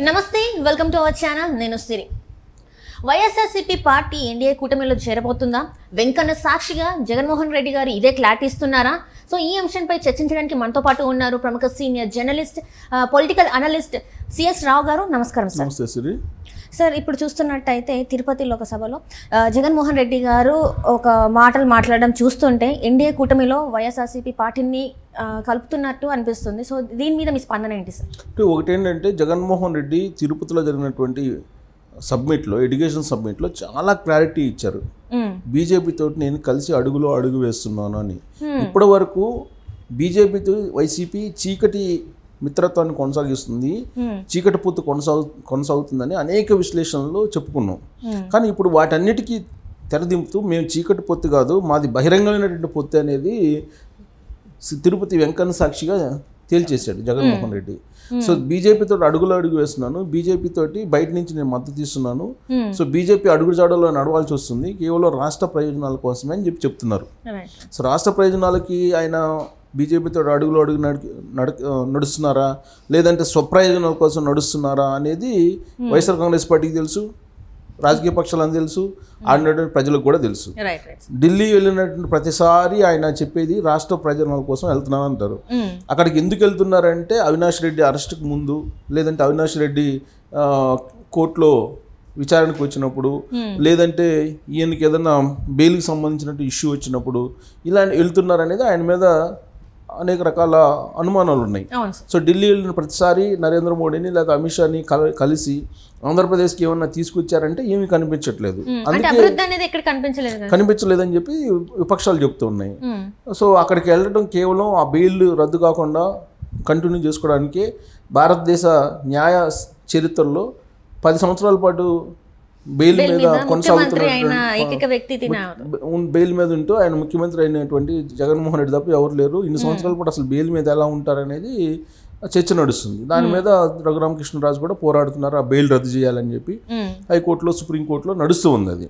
నమస్తే welcome to our channel నేను సిరి YSRCP party NDA కూటమిలో చేరబోతుందా వెంకన్న సాక్షిగా జగన్మోహన్ రెడ్డి గారు ఇదే క్లారిటీ ఇస్తున్నారా సో ఈ అంశంపై చర్చించడానికి మనతో పాటు ఉన్నారు ప్రముఖ senior journalist political analyst CS Rao గారు. నమస్కారం సార్. నమస్తే సిరి. సార్ ఇప్పుడు చూస్తున్నట్టయితే తిరుపతి లోకసభలో జగన్మోహన్ రెడ్డి గారు ఒక మాటలు మాట్లాడడం చూస్తుంటే ఎన్డీఏ కూటమిలో వైఎస్ఆర్సీపీ పార్టీని కలుపుతున్నట్టు అనిపిస్తుంది. సో దీని మీద మీ స్పందన ఏంటి సార్? ఒకటి ఏంటంటే జగన్మోహన్ రెడ్డి తిరుపతిలో జరిగినటువంటి సబ్మిట్లో ఎడ్యుకేషన్ సబ్మిట్లో చాలా క్లారిటీ ఇచ్చారు. బీజేపీ తోటి నేను కలిసి అడుగు వేస్తున్నాను అని. ఇప్పటి వరకు బీజేపీతో వైసీపీ చీకటి మిత్రత్వాన్ని కొనసాగిస్తుంది, చీకటి పొత్తు కొనసాగుతుందని అనేక విశ్లేషణలు చెప్పుకున్నాం. కానీ ఇప్పుడు వాటన్నిటికీ తెరదింపుతూ మేము చీకటి పొత్తు కాదు, మాది బహిరంగమైనటువంటి పొత్తు అనేది తిరుపతి వెంకన్న సాక్షిగా తేల్చేశాడు జగన్మోహన్ రెడ్డి. సో బీజేపీతో అడుగు వేస్తున్నాను, బీజేపీ తోటి బయట నుంచి నేను మద్దతు ఇస్తున్నాను. సో బీజేపీ అడుగుజాడలో నడవాల్సి వస్తుంది కేవలం రాష్ట్ర ప్రయోజనాల కోసమే అని చెప్తున్నారు. సో రాష్ట్ర ప్రయోజనాలకి ఆయన బీజేపీతో అడుగు నడుస్తున్నారా లేదంటే స్వప్రయోజనాల కోసం నడుస్తున్నారా అనేది వైఎస్ఆర్ కాంగ్రెస్ పార్టీకి తెలుసు, రాజకీయ పక్షాలని తెలుసు, ఆడినటువంటి ప్రజలకు కూడా తెలుసు. ఢిల్లీ వెళ్ళినటువంటి ప్రతిసారి ఆయన చెప్పేది రాష్ట్ర ప్రయోజనాల కోసం వెళ్తున్నాను అంటారు. అక్కడికి ఎందుకు వెళ్తున్నారంటే అవినాష్ రెడ్డి అరెస్ట్కి ముందు లేదంటే అవినాష్ రెడ్డి కోర్టులో విచారణకు వచ్చినప్పుడు లేదంటే ఈయనకి ఏదైనా బెయిల్కి సంబంధించినట్టు ఇష్యూ వచ్చినప్పుడు ఇలా వెళ్తున్నారనేది ఆయన మీద అనేక రకాల అనుమానాలు ఉన్నాయి. సో ఢిల్లీ వెళ్ళిన ప్రతిసారి నరేంద్ర మోడీని లేదా అమిత్ షాని కలిసి ఆంధ్రప్రదేశ్కి ఏమన్నా తీసుకొచ్చారంటే ఏమీ కనిపించట్లేదు, కనిపించలేదని చెప్పి విపక్షాలు చెప్తూ ఉన్నాయి. సో అక్కడికి వెళ్ళడం కేవలం ఆ బెయిల్ రద్దు కాకుండా కంటిన్యూ చేసుకోవడానికి భారతదేశ న్యాయ చరిత్రలో 10 సంవత్సరాల పాటు బెయిల్ మీద బెయిల్ మీద ఉంటూ ఆయన ముఖ్యమంత్రి అయినటువంటి జగన్మోహన్ రెడ్డి తప్ప ఎవరు లేరు. ఇన్ని సంవత్సరాల పాటు అసలు బెయిల్ మీద ఎలా ఉంటారనేది చర్చ నడుస్తుంది. దాని మీద రఘురామకృష్ణరాజు కూడా పోరాడుతున్నారు, ఆ బెయిల్ రద్దు చేయాలని చెప్పి హైకోర్టులో సుప్రీంకోర్టులో నడుస్తూ ఉంది అది.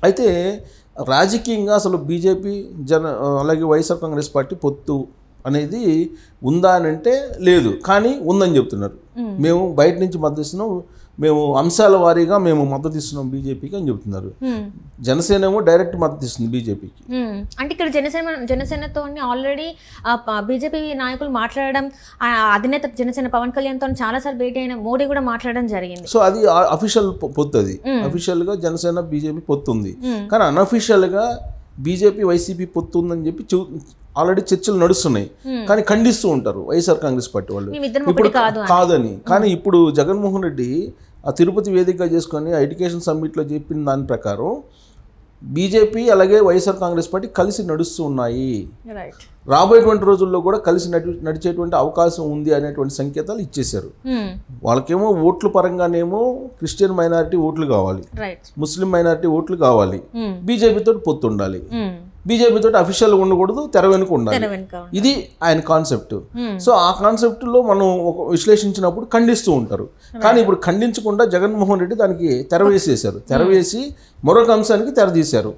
అయితే రాజకీయంగా అసలు బీజేపీ అలాగే వైఎస్ఆర్ కాంగ్రెస్ పార్టీ పొత్తు అనేది ఉందా అని అంటే లేదు, కానీ ఉందని చెప్తున్నారు. మేము బయట నుంచి మద్దతు ఇస్తున్నాం, మేము అంశాల వారీగా మేము మద్దతు ఇస్తున్నాం బీజేపీకి అని చెప్తున్నారు. జనసేన ఏమో డైరెక్ట్ మద్దతు ఇస్తుంది బీజేపీకి. అంటే ఇక్కడ జనసేనతో ఆల్రెడీ బీజేపీ నాయకులు మాట్లాడడం, అధినేత జనసేన పవన్ కళ్యాణ్ తో చాలాసార్లు భేటీ అయిన మోడీ కూడా మాట్లాడడం జరిగింది. సో అది అఫీషియల్ పొత్తు, అది అఫీషియల్ గా జనసేన బీజేపీ పొత్తు ఉంది. కానీ అన్అఫీషియల్ గా బీజేపీ వైసీపీ పొత్తు ఉందని చెప్పి ఆల్రెడీ చర్చలు నడుస్తున్నాయి, కానీ ఖండిస్తూ ఉంటారు వైఎస్ఆర్ కాంగ్రెస్ పార్టీ వాళ్ళు ఇప్పుడు కాదని. కానీ ఇప్పుడు జగన్మోహన్ రెడ్డి ఆ తిరుపతి వేదికగా చేసుకొని ఎడ్యుకేషన్ సమ్మిట్లో చెప్పిన దాని ప్రకారం బీజేపీ అలాగే వైఎస్ఆర్ కాంగ్రెస్ పార్టీ కలిసి నడుస్తూ ఉన్నాయి, రాబోయేటువంటి రోజుల్లో కూడా కలిసి నడిచేటువంటి అవకాశం ఉంది అనేటువంటి సంకేతాలు ఇచ్చేశారు. వాళ్ళకేమో ఓట్ల పరంగానేమో క్రిస్టియన్ మైనారిటీ ఓట్లు కావాలి, ముస్లిం మైనారిటీ ఓట్లు కావాలి, బీజేపీతో పొత్తు ఉండాలి, బీజేపీతో అఫీషియల్ ఉండకూడదు, తెర వెనుక ఉండాలి. ఇది ఆయన కాన్సెప్ట్. సో ఆ కాన్సెప్ట్ లో మనం విశ్లేషించినప్పుడు ఖండిస్తూ ఉంటారు. కానీ ఇప్పుడు ఖండించకుండా జగన్మోహన్ రెడ్డి దానికి తెరవేసి మరొక అంశానికి తెరదీశారు.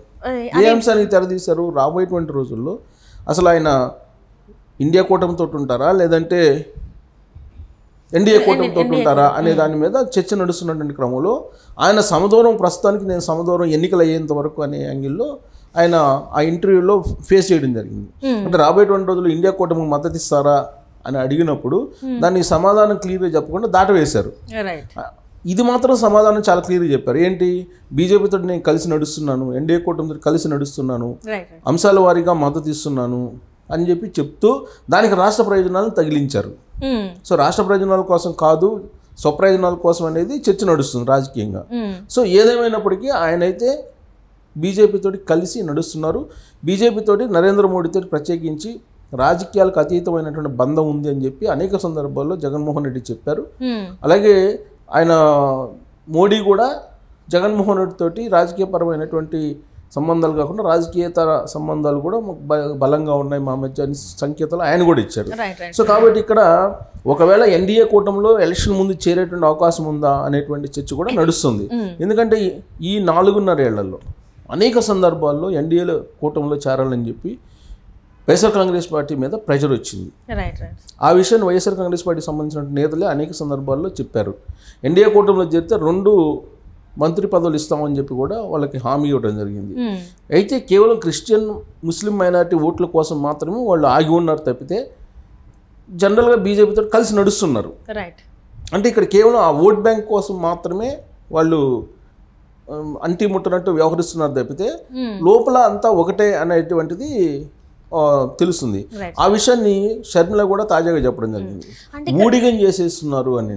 ఏ అంశానికి తెరదీశారు? రాబోయేటువంటి రోజుల్లో అసలు ఆయన ఇండియా కూటమితో ఉంటారా లేదంటే ఎన్డీఏ కూటమితో ఉంటారా అనే దాని మీద చర్చ నడుస్తున్నటువంటి క్రమంలో ఆయన సమదూరం, ప్రస్తుతానికి నేను సమదూరం ఎన్నికలు అయ్యేంత వరకు అనే యాంగిల్లో ఆయన ఆ ఇంటర్వ్యూలో ఫేస్ చేయడం జరిగింది. అంటే రాబోయేటువంటి రోజుల్లో ఇండియా కూటమికి మద్దతు ఇస్తారా అని అడిగినప్పుడు దానికి సమాధానం క్లియర్గా చెప్పకుండా దాటవేశారు. ఇది మాత్రం సమాధానం చాలా క్లియర్గా చెప్పారు. ఏంటి? బీజేపీతో నేను కలిసి నడుస్తున్నాను, ఎన్డీఏ కూటమితో కలిసి నడుస్తున్నాను, అంశాల వారీగా మద్దతు ఇస్తున్నాను అని చెప్పి చెప్తూ దానికి రాష్ట్ర ప్రయోజనాలను తగిలించారు. సో రాష్ట్ర ప్రయోజనాల కోసం కాదు, స్వప్రయోజనాల కోసం అనేది చర్చ నడుస్తుంది రాజకీయంగా. సో ఏదేమైనప్పటికీ ఆయనైతే బీజేపీతోటి కలిసి నడుస్తున్నారు. బీజేపీతోటి నరేంద్ర మోడీతో ప్రత్యేకించి రాజకీయాలకు అతీతమైనటువంటి బంధం ఉంది అని చెప్పి అనేక సందర్భాల్లో జగన్మోహన్ రెడ్డి చెప్పారు. అలాగే ఆయన మోడీ కూడా జగన్మోహన్ రెడ్డి తోటి రాజకీయపరమైనటువంటి సంబంధాలు కాకుండా రాజకీయేతర సంబంధాలు కూడా బలంగా ఉన్నాయి మా మధ్య అని సంకేతాలు ఆయన కూడా ఇచ్చారు. సో కాబట్టి ఇక్కడ ఒకవేళ ఎన్డీఏ కూటమిలో ఎలక్షన్ ముందు చేరేటువంటి అవకాశం ఉందా అనేటువంటి చర్చ కూడా నడుస్తుంది. ఎందుకంటే ఈ 4.5 ఏళ్లలో అనేక సందర్భాల్లో ఎన్డీఏలో కూటమిలో చేరాలని చెప్పి వైఎస్ఆర్ కాంగ్రెస్ పార్టీ మీద ప్రెషర్ వచ్చింది. ఆ విషయాన్ని వైఎస్ఆర్ కాంగ్రెస్ పార్టీకి సంబంధించిన నేతలే అనేక సందర్భాల్లో చెప్పారు. ఎన్డీఏ కూటమిలో చేరితే 2 మంత్రి పదవులు ఇస్తామని చెప్పి కూడా వాళ్ళకి హామీ ఇవ్వడం జరిగింది. అయితే కేవలం క్రిస్టియన్ ముస్లిం మైనారిటీ ఓట్ల కోసం మాత్రమే వాళ్ళు ఆగి ఉన్నారు తప్పితే జనరల్గా బీజేపీతో కలిసి నడుస్తున్నారు. అంటే ఇక్కడ కేవలం ఆ ఓట్ బ్యాంక్ కోసం మాత్రమే వాళ్ళు అంటి ముట్టనట్టు వ్యవహరిస్తున్నారు తప్పితే లోపల అంతా ఒకటే అనేటువంటిది తెలుస్తుంది. ఆ విషయాన్ని షర్మిల కూడా తాజాగా చెప్పడం జరిగింది. ఊడిగం చేసేస్తున్నారు అని,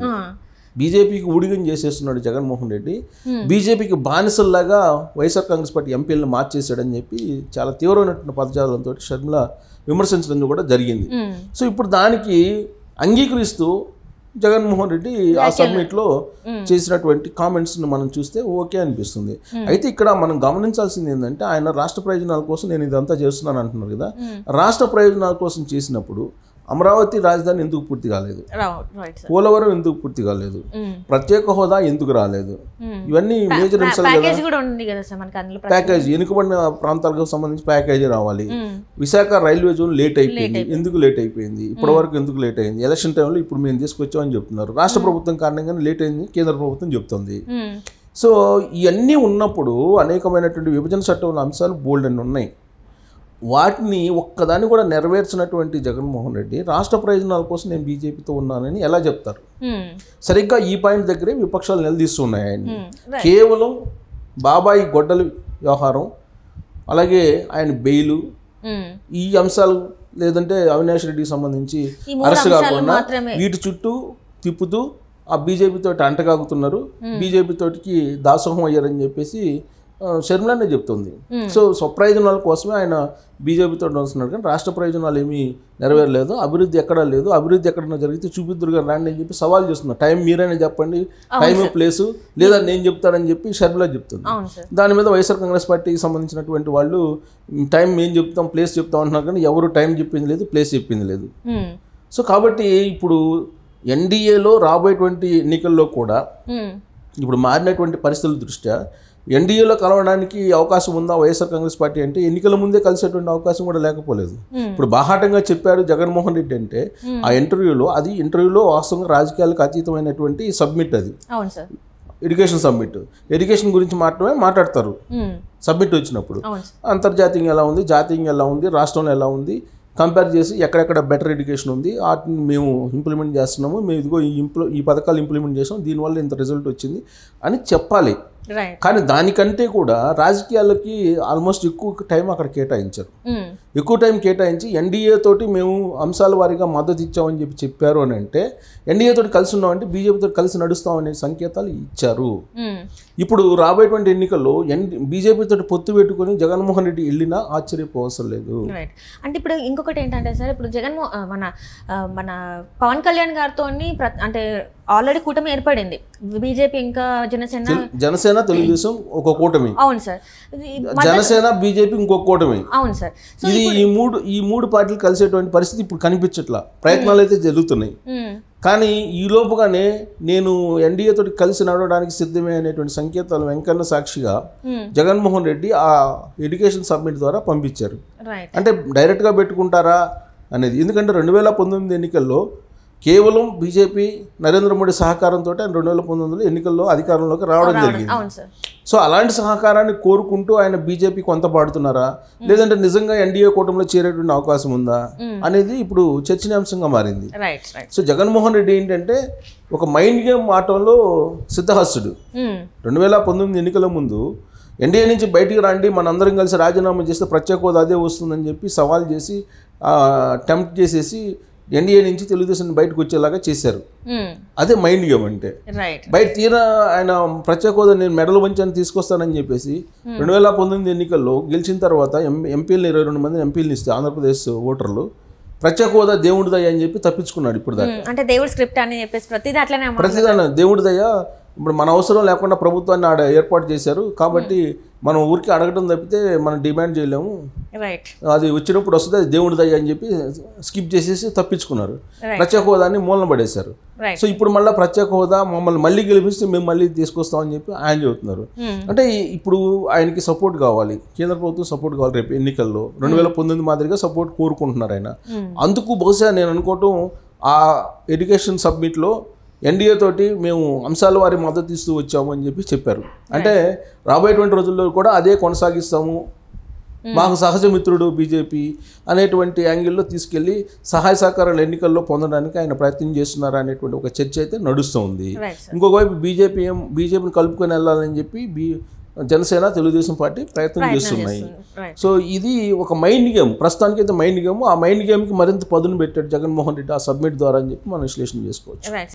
బీజేపీకి ఊడిగం చేసేస్తున్నాడు జగన్మోహన్ రెడ్డి, బీజేపీకి బానిసల్లాగా వైఎస్ఆర్ కాంగ్రెస్ పార్టీ ఎంపీలను మార్చేశాడని చెప్పి చాలా తీవ్రమైనటువంటి పదజాలంతో షర్మిల విమర్శించడం కూడా జరిగింది. సో ఇప్పుడు దానికి అంగీకరిస్తూ జగన్మోహన్ రెడ్డి ఆ సబ్మిట్లో చేసినటువంటి కామెంట్స్ని మనం చూస్తే ఓకే అనిపిస్తుంది. అయితే ఇక్కడ మనం గమనించాల్సింది ఏంటంటే ఆయన రాష్ట్ర ప్రయోజనాల కోసం నేను ఇదంతా చేస్తున్నాను అంటున్నారు కదా, రాష్ట్ర ప్రయోజనాల కోసం చేసినప్పుడు అమరావతి రాజధాని ఎందుకు పూర్తి కాలేదు, పోలవరం ఎందుకు పూర్తి కాలేదు, ప్రత్యేక హోదా ఎందుకు రాలేదు, ఇవన్నీ మేజర్ అంశాలు కదా. ప్యాకేజీ వెనుకబడిన ప్రాంతాలకు సంబంధించి ప్యాకేజీ రావాలి. విశాఖ రైల్వే జోన్ లేట్ అయిపోయింది, ఎందుకు లేట్ అయిపోయింది, ఇప్పటి వరకు ఎందుకు లేట్ అయింది, ఎలక్షన్ టైంలో ఇప్పుడు మేము తీసుకొచ్చామని చెప్తున్నారు. రాష్ట్ర ప్రభుత్వం కారణంగానే లేట్ అయింది కేంద్ర ప్రభుత్వం చెప్తుంది. సో ఇవన్నీ ఉన్నప్పుడు అనేకమైనటువంటి విభజన చట్టంలో అంశాలు బోల్డ్ అని ఉన్నాయి. వాటిని ఒక్కదాన్ని కూడా నెరవేర్చినటువంటి జగన్మోహన్ రెడ్డి రాష్ట్ర ప్రయోజనాల కోసం నేను బీజేపీతో ఉన్నానని ఎలా చెప్తారు? సరిగ్గా ఈ పాయింట్ దగ్గరే విపక్షాలు నిలదీస్తున్నాయి ఆయన్ని. కేవలం బాబాయి గొడ్డల వ్యవహారం, అలాగే ఆయన బెయిలు, ఈ అంశాలు లేదంటే అవినాష్ రెడ్డికి సంబంధించి అరెస్ట్ కాకుండా వీటి చుట్టూ తిప్పుతూ ఆ బీజేపీతో అంటగాగుతున్నారు, బీజేపీతోటికి దాసోహం అయ్యారని చెప్పేసి షర్మిలానే చెప్తుంది. సో స్వప్రయోజనాల కోసమే ఆయన బీజేపీతో వస్తున్నాడు, కానీ రాష్ట్ర ప్రయోజనాలు ఏమీ నెరవేరలేదు, అభివృద్ధి ఎక్కడా లేదు, అభివృద్ధి ఎక్కడన్నా జరిగితే చూపిద్దురు కానీ రాండి అని చెప్పి సవాల్ చేస్తున్నారు. టైం మీరైనా చెప్పండి, టైం ప్లేసు లేదా నేను చెప్తానని చెప్పి షర్మిలా చెప్తుంది. దాని మీద వైఎస్ఆర్ కాంగ్రెస్ పార్టీకి సంబంధించినటువంటి వాళ్ళు టైం మేము చెప్తాం, ప్లేస్ చెప్తాం అంటున్నారు, కానీ ఎవరు టైం చెప్పింది లేదు, ప్లేస్ చెప్పింది లేదు. సో కాబట్టి ఇప్పుడు ఎన్డీఏలో రాబోయేటువంటి ఎన్నికల్లో కూడా ఇప్పుడు మారినటువంటి పరిస్థితుల దృష్ట్యా ఎన్డీఏలో కలవడానికి అవకాశం ఉందా వైఎస్ఆర్ కాంగ్రెస్ పార్టీ అంటే ఎన్నికల ముందే కలిసేటువంటి అవకాశం కూడా లేకపోలేదు. ఇప్పుడు బాహాటంగా చెప్పారు జగన్మోహన్ రెడ్డి అంటే ఆ ఇంటర్వ్యూలో వాస్తవంగా రాజకీయాలకు అతీతమైనటువంటి సబ్మిట్, అది ఎడ్యుకేషన్ సబ్మిట్, ఎడ్యుకేషన్ గురించి మాట్లాడతారు సబ్మిట్ వచ్చినప్పుడు. అంతర్జాతీయంగా ఎలా ఉంది, జాతీయంగా ఎలా ఉంది, రాష్ట్రంలో ఎలా ఉంది కంపేర్ చేసి ఎక్కడెక్కడ బెటర్ ఎడ్యుకేషన్ ఉంది వాటిని మేము ఇంప్లిమెంట్ చేస్తున్నాము, మేము ఇదిగో ఈ పథకాలు ఇంప్లిమెంట్ చేసాం, దీనివల్ల ఇంత రిజల్ట్ వచ్చింది అని చెప్పాలి. కానీ దానికంటే కూడా రాజకీయాలకి ఆల్మోస్ట్ ఎక్కువ టైం అక్కడ కేటాయించారు. ఎక్కువ టైం కేటాయించి ఎన్డీఏ తోటి మేము అంశాల వారీగా మద్దతు ఇచ్చామని చెప్పారు అని అంటే ఎన్డీఏ తోటి కలిసి ఉన్నామంటే బీజేపీతో కలిసి నడుస్తామనే సంకేతాలు ఇచ్చారు. ఇప్పుడు రాబోయేటువంటి ఎన్నికల్లో బీజేపీ తోటి పొత్తు పెట్టుకుని జగన్మోహన్ రెడ్డి వెళ్ళినా ఆశ్చర్యపోవసరం లేదు. అంటే ఇప్పుడు ఇంకొకటి ఏంటంటే సార్, ఇప్పుడు మన పవన్ కళ్యాణ్ గారితో అంటే ఆల్రెడీ కూటమి ఏర్పడింది, బీజేపీ ఇంకా జనసేన తెలుగుదేశం ఒక కూటమి. అవును సార్, జనసేన బీజేపీ ఇంకొక కూటమి. అవును సార్. ఇది ఈ మూడు పార్టీలు కలిసేటువంటి పరిస్థితి ఇప్పుడు కనిపించట్లా. ప్రయత్నాలు అయితే జరుగుతున్నాయి, కానీ ఈ లోపుగానే నేను ఎన్డీఏ తోటి కలిసి నడవడానికి సిద్ధమే అనేటువంటి సంకేతాలు వెంకన్న సాక్షిగా జగన్మోహన్ రెడ్డి ఆ ఎడ్యుకేషన్ సబ్మిట్ ద్వారా పంపించారు. అంటే డైరెక్ట్గా పెట్టుకుంటారా అనేది, ఎందుకంటే 2019 ఎన్నికల్లో కేవలం బీజేపీ నరేంద్ర మోడీ సహకారంతో 2019లో ఎన్నికల్లో అధికారంలోకి రావడం జరిగింది. సో అలాంటి సహకారాన్ని కోరుకుంటూ ఆయన బీజేపీ కొంత పాడుతున్నారా, లేదంటే నిజంగా ఎన్డీఏ కూటమిలో చేరేటువంటి అవకాశం ఉందా అనేది ఇప్పుడు చర్చనీయాంశంగా మారింది. సో జగన్మోహన్ రెడ్డి ఏంటంటే ఒక మైండ్ గేమ్ ఆటంలో సిద్ధహస్తుడు. 2019 ఎన్నికల ముందు ఎన్డీఏ నుంచి బయటికి రండి, మనందరం కలిసి రాజీనామా చేస్తే ప్రత్యేక హోదా అదే వస్తుందని చెప్పి సవాల్ చేసి టెంప్ట్ చేసేసి ఎన్డీఏ నుంచి తెలుగుదేశం బయటకు వచ్చేలాగా చేశారు. అదే మైండ్ గేమ్ అంటే. బయట తీరా ఆయన ప్రత్యేక హోదా నేను మెడలు వంచాన్ని తీసుకొస్తానని చెప్పేసి 2019 ఎన్నికల్లో గెలిచిన తర్వాత ఎంపీలను 22 మంది ఎంపీలను ఇస్తే ఆంధ్రప్రదేశ్ ఓటర్లు ప్రత్యేక హోదా దేవుడి దయ అని చెప్పి తప్పించుకున్నాడు. ఇప్పుడు దాకా అంటే దేవుడి స్క్రిప్ట్ అని చెప్పేసి ప్రతిదాన దేవుడి దయ ఇప్పుడు మన అవసరం లేకుండా ప్రభుత్వాన్ని ఆడ ఏర్పాటు చేశారు కాబట్టి మనం ఊరికి అడగడం తప్పితే మనం డిమాండ్ చేయలేము, రైట్ అది వచ్చినప్పుడు వస్తుంది, అది దేవుడి దయ అని చెప్పి స్కిప్ చేసేసి తప్పించుకున్నారు. ప్రత్యేక హోదాని మూలన పడేశారు. సో ఇప్పుడు మళ్ళీ ప్రత్యేక హోదా మమ్మల్ని మళ్ళీ గెలిపిస్తే మేము మళ్ళీ తీసుకొస్తామని చెప్పి ఆయన చెబుతున్నారు. అంటే ఇప్పుడు ఆయనకి సపోర్ట్ కావాలి, కేంద్ర ప్రభుత్వం సపోర్ట్ కావాలి. రేపు ఎన్నికల్లో 2019 మాదిరిగా సపోర్ట్ కోరుకుంటున్నారు ఆయన. అందుకు బహుశా నేను అనుకోవటం ఆ ఎడ్యుకేషన్ సబ్మిట్లో ఎన్డీఏ తోటి మేము అంశాల వారి మద్దతు ఇస్తూ వచ్చాము అని చెప్పి చెప్పారు. అంటే రాబోయేటువంటి రోజుల్లో కూడా అదే కొనసాగిస్తాము, మాకు సహజ మిత్రుడు బీజేపీ అనేటువంటి యాంగిల్లో తీసుకెళ్లి సహాయ సహకారాలు ఎన్నికల్లో పొందడానికి ఆయన ప్రయత్నం చేస్తున్నారు అనేటువంటి ఒక చర్చ అయితే నడుస్తూ ఉంది. ఇంకొక వైపు బీజేపీని కలుపుకొని వెళ్ళాలని చెప్పి జనసేన తెలుగుదేశం పార్టీ ప్రయత్నం చేస్తున్నాయి. సో ఇది ఒక మైండ్ గేమ్, ప్రస్తుతానికి అయితే మైండ్ గేమ్. ఆ మైండ్ గేమ్కి మరింత పదును పెట్టాడు జగన్మోహన్ రెడ్డి ఆ సబ్మిట్ ద్వారా అని చెప్పి మనం విశ్లేషణ చేసుకోవచ్చు.